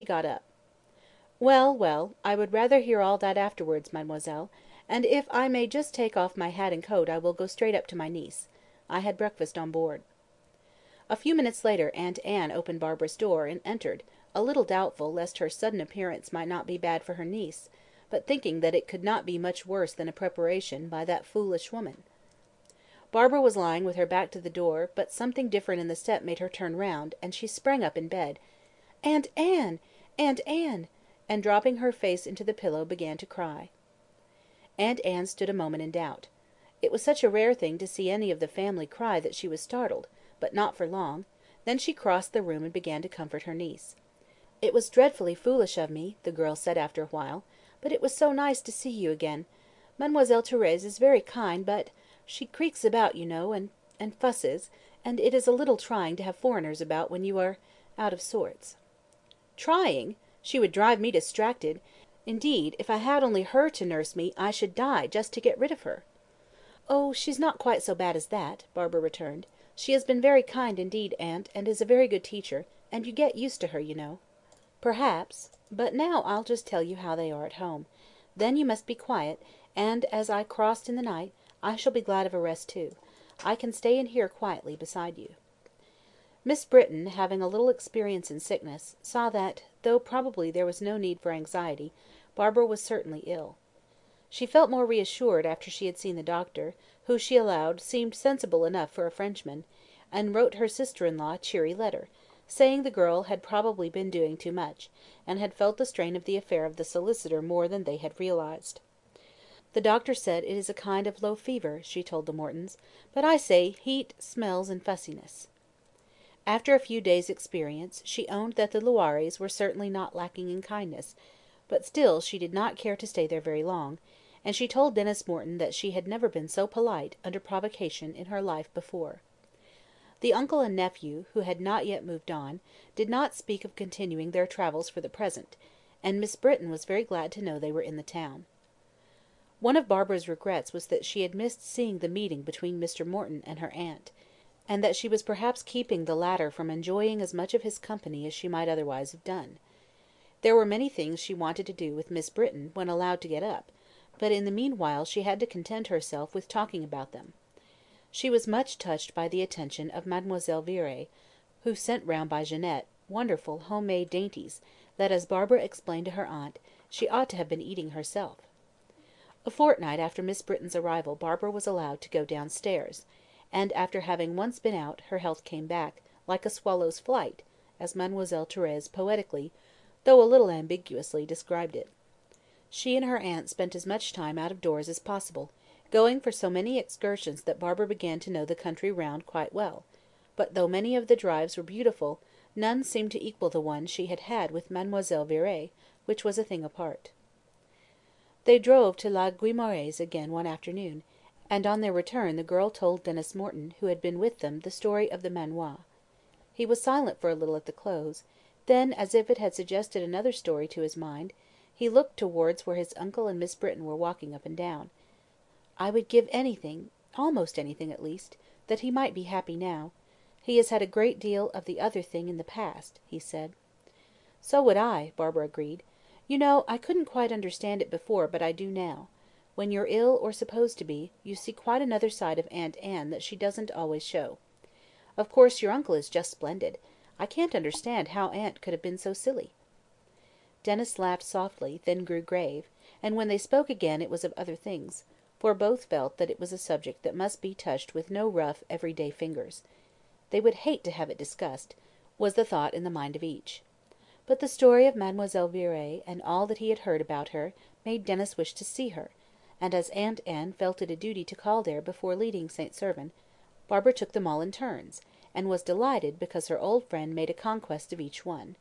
got up. "Well, well, I would rather hear all that afterwards, mademoiselle, and if I may just take off my hat and coat I will go straight up to my niece. I had breakfast on board." A few minutes later Aunt Anne opened Barbara's door, and entered, a little doubtful lest her sudden appearance might not be bad for her niece, but thinking that it could not be much worse than a preparation by that foolish woman. Barbara was lying with her back to the door, but something different in the step made her turn round, and she sprang up in bed. "Aunt Anne! Aunt Anne!" and dropping her face into the pillow began to cry. Aunt Anne stood a moment in doubt. It was such a rare thing to see any of the family cry that she was startled, but not for long. Then she crossed the room and began to comfort her niece. "It was dreadfully foolish of me," the girl said after a while, "but it was so nice to see you again. Mademoiselle Thérèse is very kind, but she creaks about, you know, and fusses, and it is a little trying to have foreigners about when you are out of sorts." "Trying! She would drive me distracted. Indeed, if I had only her to nurse me, I should die just to get rid of her." "Oh, she's not quite so bad as that," Barbara returned. "She has been very kind indeed, aunt, and is a very good teacher, and you get used to her, you know." "Perhaps. But now I'll just tell you how they are at home. Then you must be quiet, and as I crossed in the night, I shall be glad of a rest too. I can stay in here quietly beside you." Miss Britton, having a little experience in sickness, saw that, though probably there was no need for anxiety, Barbara was certainly ill. She felt more reassured after she had seen the doctor, who she allowed seemed sensible enough for a Frenchman, and wrote her sister-in-law a cheery letter, saying the girl had probably been doing too much, and had felt the strain of the affair of the solicitor more than they had realised. "The doctor said it is a kind of low fever," she told the Mortons, "but I say heat, smells, and fussiness." After a few days' experience, she owned that the Loirés were certainly not lacking in kindness, but still she did not care to stay there very long, and she told Dennis Morton that she had never been so polite, under provocation, in her life before. The uncle and nephew, who had not yet moved on, did not speak of continuing their travels for the present, and Miss Britton was very glad to know they were in the town. One of Barbara's regrets was that she had missed seeing the meeting between Mr. Morton and her aunt, and that she was perhaps keeping the latter from enjoying as much of his company as she might otherwise have done. There were many things she wanted to do with Miss Britton when allowed to get up, but in the meanwhile she had to content herself with talking about them. She was much touched by the attention of Mademoiselle Viré, who sent round by Jeannette wonderful home-made dainties that, as Barbara explained to her aunt, she ought to have been eating herself. A fortnight after Miss Britton's arrival Barbara was allowed to go downstairs, and after having once been out, her health came back, like a swallow's flight, as Mademoiselle Thérèse poetically, though a little ambiguously, described it. She and her aunt spent as much time out of doors as possible, going for so many excursions that Barbara began to know the country round quite well, but though many of the drives were beautiful, none seemed to equal the one she had had with Mademoiselle Viré, which was a thing apart. They drove to La Guimorais again one afternoon, and on their return the girl told Dennis Morton, who had been with them, the story of the manoir. He was silent for a little at the close; then, as if it had suggested another story to his mind, he looked towards where his uncle and Miss Britton were walking up and down. "I would give anything, almost anything at least, that he might be happy now. He has had a great deal of the other thing in the past," he said. "So would I," Barbara agreed. "You know, I couldn't quite understand it before, but I do now. When you're ill, or supposed to be, you see quite another side of Aunt Anne that she doesn't always show. Of course, your uncle is just splendid. I can't understand how aunt could have been so silly." Dennis laughed softly, then grew grave, and when they spoke again it was of other things, for both felt that it was a subject that must be touched with no rough, everyday fingers. They would hate to have it discussed, was the thought in the mind of each. But the story of Mademoiselle Viré, and all that he had heard about her, made Dennis wish to see her, and as Aunt Anne felt it a duty to call there before leaving St. Servan, Barbara took them all in turns, and was delighted because her old friend made a conquest of each one.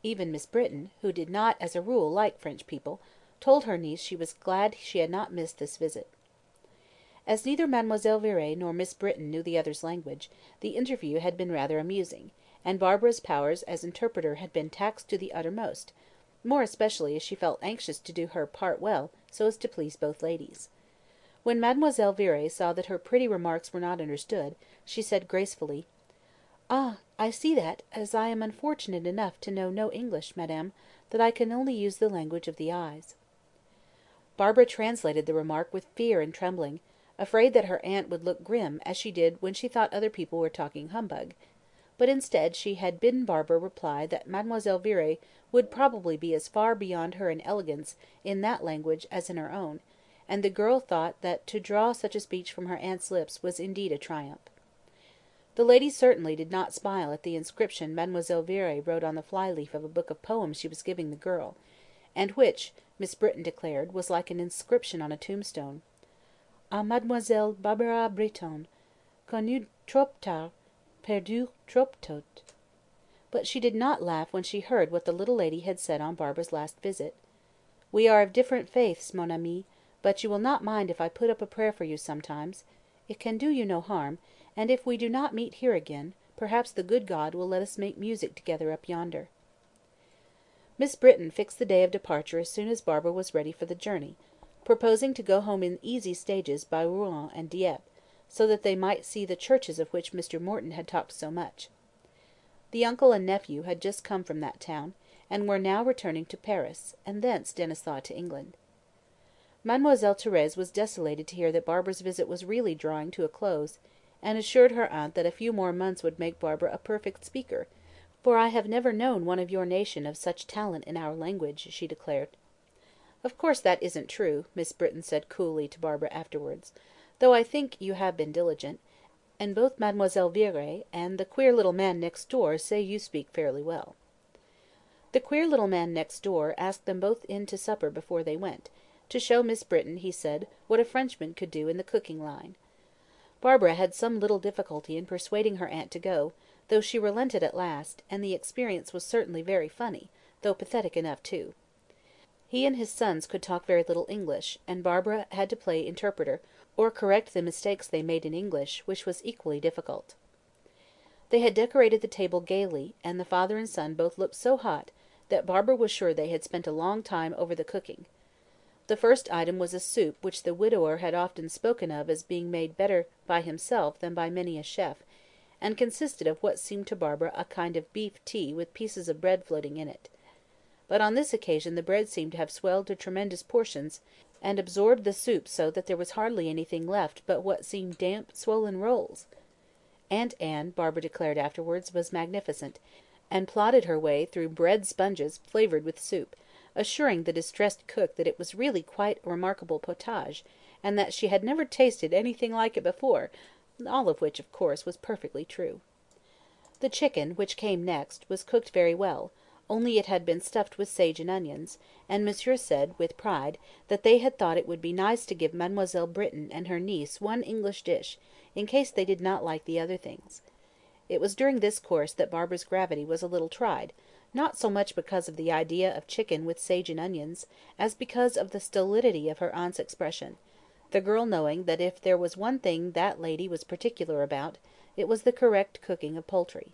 Even Miss Britton, who did not as a rule like French people, told her niece she was glad she had not missed this visit. As neither Mademoiselle Viré nor Miss Britton knew the other's language, the interview had been rather amusing, and Barbara's powers as interpreter had been taxed to the uttermost, more especially as she felt anxious to do her part well so as to please both ladies. When Mademoiselle Viré saw that her pretty remarks were not understood, she said gracefully, "Ah, I see that, as I am unfortunate enough to know no English, madame, that I can only use the language of the eyes." Barbara translated the remark with fear and trembling, afraid that her aunt would look grim, as she did when she thought other people were talking humbug; but instead she had bidden Barbara reply that Mademoiselle Viré would probably be as far beyond her in elegance in that language as in her own, and the girl thought that to draw such a speech from her aunt's lips was indeed a triumph. The lady certainly did not smile at the inscription Mademoiselle Viré wrote on the fly leaf of a book of poems she was giving the girl, and which, Miss Britton declared, was like an inscription on a tombstone: "A Mademoiselle Barbara Britton, connue trop tard, perdue trop tôt." But she did not laugh when she heard what the little lady had said on Barbara's last visit. "We are of different faiths, mon ami, but you will not mind if I put up a prayer for you sometimes. It can do you no harm, and if we do not meet here again, perhaps the good God will let us make music together up yonder." Miss Britton fixed the day of departure as soon as Barbara was ready for the journey, proposing to go home in easy stages by Rouen and Dieppe, so that they might see the churches of which Mr. Morton had talked so much. The uncle and nephew had just come from that town, and were now returning to Paris, and thence Denis thought to England. Mademoiselle Thérèse was desolated to hear that Barbara's visit was really drawing to a close, and assured her aunt that a few more months would make Barbara a perfect speaker, "for I have never known one of your nation of such talent in our language," she declared. "Of course that isn't true," Miss Britton said coolly to Barbara afterwards, "though I think you have been diligent, and both Mademoiselle Viré and the queer little man next door say you speak fairly well." The queer little man next door asked them both in to supper before they went, to show Miss Britton, he said, what a Frenchman could do in the cooking line. Barbara had some little difficulty in persuading her aunt to go, though she relented at last, and the experience was certainly very funny, though pathetic enough too. He and his sons could talk very little English, and Barbara had to play interpreter, or correct the mistakes they made in English, which was equally difficult. They had decorated the table gaily, and the father and son both looked so hot that Barbara was sure they had spent a long time over the cooking. The first item was a soup which the widower had often spoken of as being made better by himself than by many a chef, and consisted of what seemed to Barbara a kind of beef tea with pieces of bread floating in it. But on this occasion the bread seemed to have swelled to tremendous portions, and absorbed the soup so that there was hardly anything left but what seemed damp, swollen rolls. Aunt Anne, Barbara declared afterwards, was magnificent, and plodded her way through bread sponges flavoured with soup, assuring the distressed cook that it was really quite a remarkable potage, and that she had never tasted anything like it before, all of which, of course, was perfectly true. The chicken, which came next, was cooked very well, only it had been stuffed with sage and onions, and Monsieur said, with pride, that they had thought it would be nice to give Mademoiselle Britton and her niece one English dish, in case they did not like the other things. It was during this course that Barbara's gravity was a little tried, not so much because of the idea of chicken with sage and onions, as because of the stolidity of her aunt's expression, the girl knowing that if there was one thing that lady was particular about, it was the correct cooking of poultry.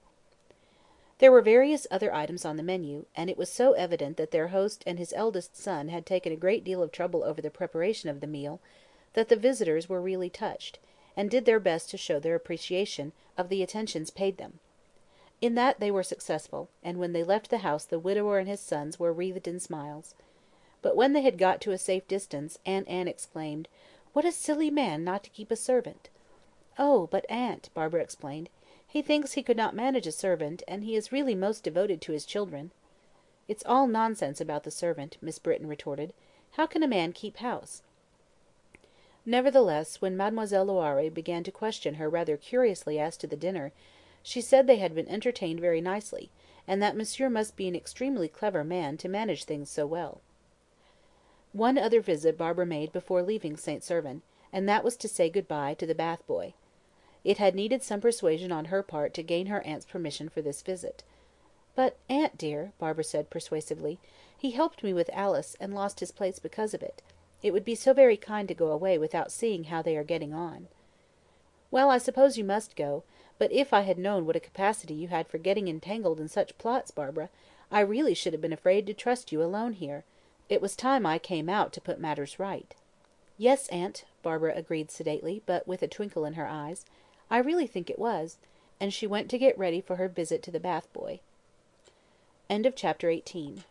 There were various other items on the menu, and it was so evident that their host and his eldest son had taken a great deal of trouble over the preparation of the meal, that the visitors were really touched, and did their best to show their appreciation of the attentions paid them. In that they were successful, and when they left the house the widower and his sons were wreathed in smiles. But when they had got to a safe distance, Aunt Anne exclaimed, "What a silly man not to keep a servant!" "Oh, but, aunt," Barbara explained, "he thinks he could not manage a servant, and he is really most devoted to his children." "It's all nonsense about the servant," Miss Britton retorted. "How can a man keep house?" Nevertheless, when Mademoiselle Loiré began to question her rather curiously as to the dinner, she said they had been entertained very nicely, and that Monsieur must be an extremely clever man to manage things so well. One other visit Barbara made before leaving St. Servan, and that was to say good-bye to the bath boy. It had needed some persuasion on her part to gain her aunt's permission for this visit. "But, aunt dear," Barbara said persuasively, "he helped me with Alice, and lost his place because of it. It would be so very kind to go away without seeing how they are getting on." "Well, I suppose you must go, but if I had known what a capacity you had for getting entangled in such plots, Barbara, I really should have been afraid to trust you alone here. It was time I came out to put matters right." "Yes, aunt," Barbara agreed sedately, but with a twinkle in her eyes, "I really think it was. and she went to get ready for her visit to the bath boy. CHAPTER XIX.